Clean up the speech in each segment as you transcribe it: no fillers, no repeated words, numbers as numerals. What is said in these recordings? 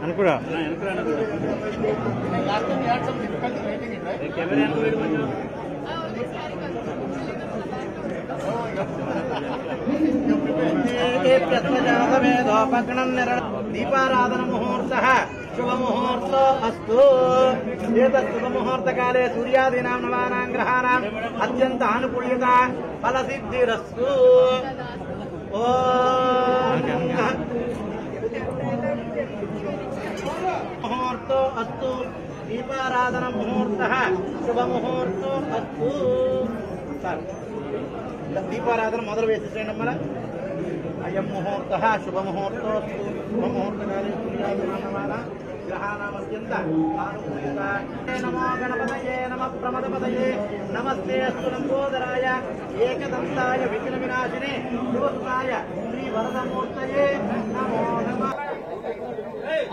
అనుకురా दीपाराधन मुहूर्त शुभ मुहूर्त अस्तु शुभ मुहूर्त काले सूर्यादीनां नवानां ग्रहाणां अत्यंत अनुकूल्यता फल सिद्धिरस्तु। मुहूर्त अस्तु दीपाराधन मुहूर्त शुभ मुहूर्त अस्तु। दीपाराधन मोदल वेसेसेयंడి మన अयं मुहूर्त शुभ मुहूर्त शुभ मुहूर्त काले सूर्यादीनां ग्रहाणामत्यंत अनुकूलता। नमो गणपतये नमः प्रमदपतये नमस्ते अस्तु लंबोदराय एकदंताय विघ्न विनाशिने शिवसुताय श्री वरदमूर्तये नमो नमः।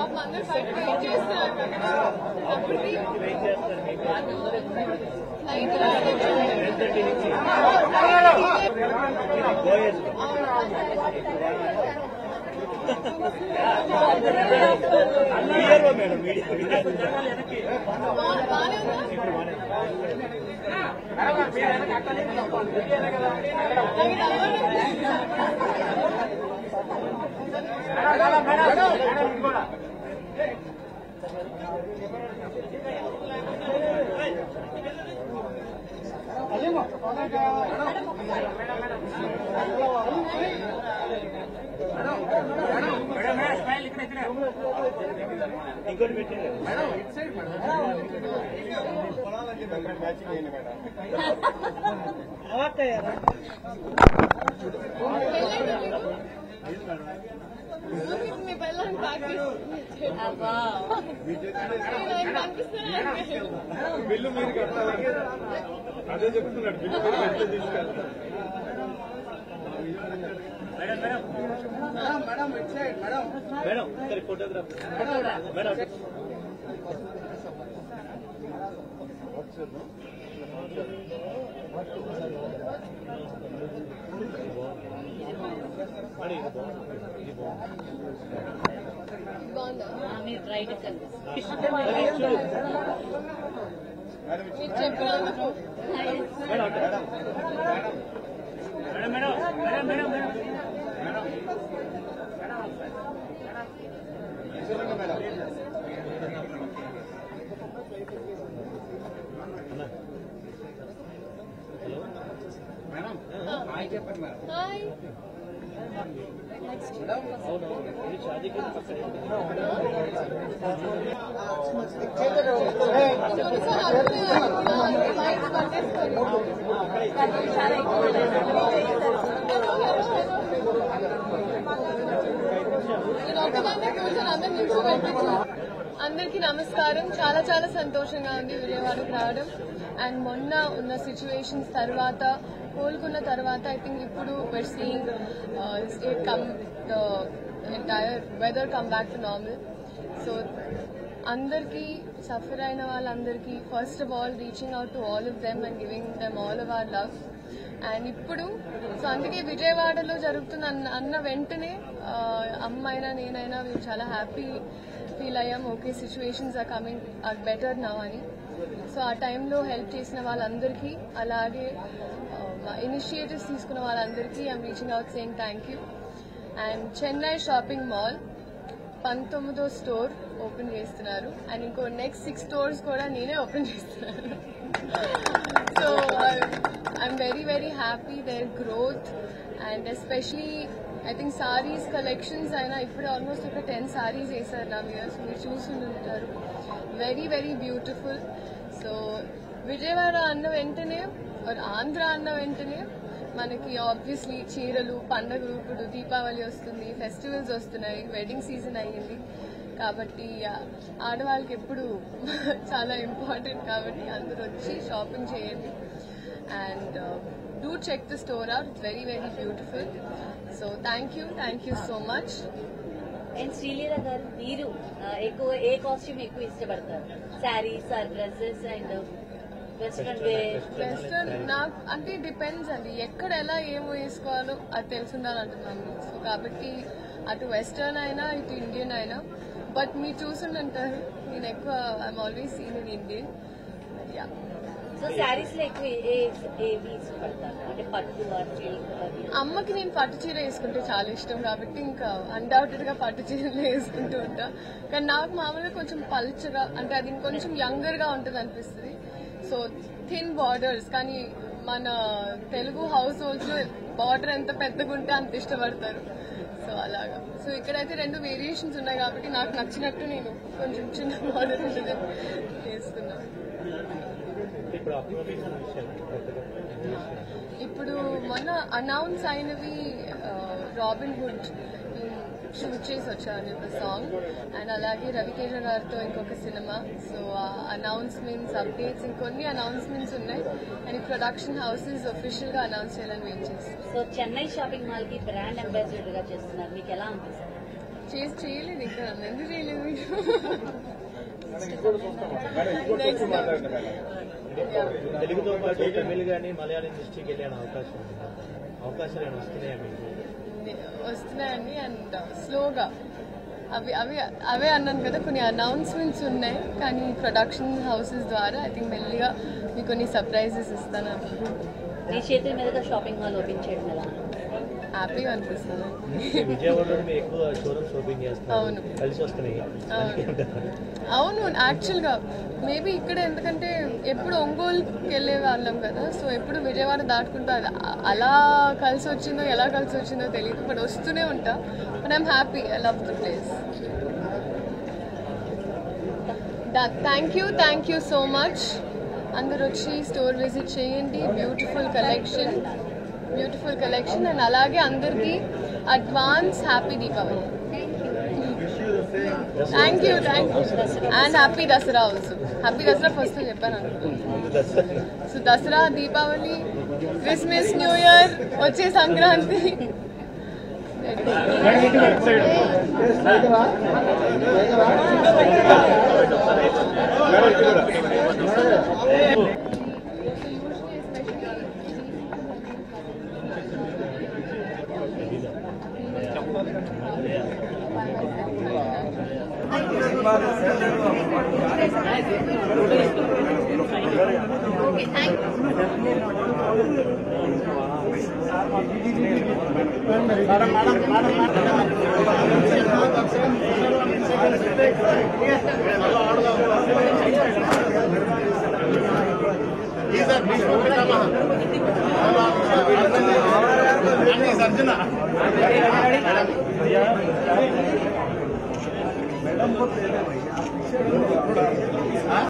आप मंदिर साइड पे वेट చేస్తున్నారు కదా అప్పుడుకి ఇంకోటి పెట్టండి madam it side madam matching అయ్యింది మేడం అవక్కయ్యారా మీ పిల్లలు ప్రాక్టీస్ అబ్బా నేను కనిపిస్తున్నాను బిల్లు మీరు కట్టాలి అదే చెప్తున్నాడు బిల్లు మీరు కట్టే తీసుకెళ్తారు madam madam madam madam it side madam madam సరే ఫోటోగ్రాఫ్ మేడం బాగుందా మీరు రైట్ మీరు చెప్పినందుకు madam madam madam madam madam madam hi చెప్పండి మేడం హాయ్ అందరికీ నమస్కారం. చాలా చాలా సంతోషంగా ఉంది విజయవాడకు రావడం. అండ్ మొన్న ఉన్న సిచ్యువేషన్స్ తర్వాత కోలుకున్న తర్వాత ఐ థింక్ ఇప్పుడు we're seeing state come the entire weather come back to normal. So అందరికీ సఫర్ అయిన వాళ్ళందరికీ first of all reaching out to all of them and giving them all of our love. And ఇప్పుడు so అందుకే విజయవాడలో జరుగుతున్న అన్న వెంటనే అమ్మైనా నేనైనా మేము చాలా హ్యాపీ ఫీల్ అయ్యాం. Okay situations are coming are better now అని. సో ఆ టైంలో హెల్ప్ చేసిన వాళ్ళందరికీ అలాగే ఇనిషియేటివ్స్ తీసుకున్న వాళ్ళందరికీ I'm reaching out saying thank you. And Chennai shopping mall 19వ స్టోర్ ఓపెన్ చేస్తున్నారు. అండ్ ఇంకో నెక్స్ట్ 6 స్టోర్స్ కూడా నేనే ఓపెన్ చేస్తున్నాను. So I'm very very happy their growth. And especially I think saris collections అయినా ఇప్పుడు ఆల్మోస్ట్ ఒక 10 సారీస్ వేసారు నా వ్యూయర్స్, మీరు చూస్తుంటారు. Very very beautiful. So Vijayawada అన్న వెంటనే ఆంధ్ర అన్న వెంటనే మనకి ఆబ్వియస్లీ చీరలు, పండుగలు, ఇప్పుడు దీపావళి వస్తుంది, ఫెస్టివల్స్ వస్తున్నాయి, వెడ్డింగ్ సీజన్ అయ్యింది కాబట్టి ఆడవాళ్ళకి ఎప్పుడు చాలా ఇంపార్టెంట్ కాబట్టి అందరూ వచ్చి షాపింగ్ చేయండి. And do check the store out. It's very, very beautiful. So thank you so much. And Sreeleela గారు మీరు ఎక్కువ ఏ కాస్ట్యూమ్ ఎక్కువ ఇష్టపడతారు? Saris or dresses and western wear? Western నాకు అంటే డిపెండ్స్ అండి, ఎక్కడ ఎలా ఏమో వేసుకోవాలో అది తెలుసుండాలి అంటున్నాను. సో కాబట్టి అటు వెస్టర్న్ అయినా ఇటు ఇండియన్ అయినా. బట్ మీరు చూసుంటారు నేను ఎక్కువ I'm always seen in Indian. Yeah. So saris లో ఎక్కువ ఏవి ఇష్టపడతారు? అంటే పట్టు ఆర్ సిల్క్? అమ్మకి నేను పట్టు చీర వేసుకుంటే చాలా ఇష్టం కాబట్టి ఇంకా అన్డౌటెడ్ గా పట్టు చీరలు వేసుకుంటూ ఉంటా. కానీ నాకు మామూలుగా కొంచెం పల్చగా అంటే అది ఇంకొంచెం యంగర్ గా ఉంటుంది అనిపిస్తుంది. సో థిన్ బార్డర్స్, కానీ మన తెలుగు హౌస్ హోల్డ్స్ లో బార్డర్ ఎంత పెద్దగా ఉంటే అంత ఇష్టపడతారు. సో అలాగా. సో ఇక్కడైతే 2 వేరియేషన్స్ ఉన్నాయి కాబట్టి నాకు నచ్చినట్టు నేను కొంచెం చిన్న బార్డర్ ఉంటుంది వేసుకున్నాను. ఇప్పుడు మొన్న అనౌన్స్ అయినవి రాబిన్ హుడ్ షూట్ చేసి వచ్చాను ఒక సాంగ్, అండ్ అలాగే రవితేజ గారితో ఇంకొక సినిమా. సో అనౌన్స్మెంట్స్, అప్డేట్స్, ఇంకొన్ని అనౌన్స్మెంట్స్ ఉన్నాయి. అండ్ ప్రొడక్షన్ హౌసెస్ ఒఫిషియల్ గా అనౌన్స్ చేయాలని వెయిట్ చేస్తాను. సో చెన్నై షాపింగ్ మాల్ కి బ్రాండ్ అంబాసిడర్ గా చేస్తున్నారు, మీకు ఎలా అనిపిస్తుంది? చేయలేదు ఇంకా, ఎందుకు చేయలేదు? తెలుగుతో పాటు తమిళ్ గానీ మలయాళం ఇండస్ట్రీకి వెళ్ళే అవకాశాలు వస్తున్నాయా మీకు? వస్తున్నాయండి. అండ్ స్లోగా అవే అన్నాను కదా, కొన్ని అనౌన్స్మెంట్స్ ఉన్నాయి. కానీ ప్రొడక్షన్ హౌసెస్ ద్వారా ఐ థింక్ మెల్లిగా మీకు కొన్ని సర్ప్రైజెస్ ఇస్తాను. మీ చేతుల మీదుగా షాపింగ్ మాల్ ఓపెన్ చేయడం ఎలా? హ్యాపీగా అనిపిస్తుంది. విజయవాడలో మీరు ఎక్కువ షోరూమ్స్ ఓపెన్ చేస్తారు, అవును, కలిసి వస్తున్నాయి. అవును. యాక్చువల్గా మేబీ ఇక్కడ ఎందుకంటే ఎప్పుడు ఒంగోలుకి వెళ్ళే వాళ్ళం కదా, సో ఎప్పుడు విజయవాడ దాటుకుంటూ అలా కలిసి వచ్చిందో ఎలా కలిసి వచ్చిందో తెలియదు, బట్ వస్తూనే ఉంటా. But I'm happy, I love the place. Thank you so much. అందరు వచ్చి స్టోర్ విజిట్ చేయండి. బ్యూటిఫుల్ కలెక్షన్ అండ్ అలాగే అందరికీ advance happy Deepavali. Thank you and happy Dasara also. Happy Dasara first చెప్పాను అనుకుంటున్నాను. So Dasara, Deepavali, Christmas, new year, వచ్చే సంక్రాంతి. మేడం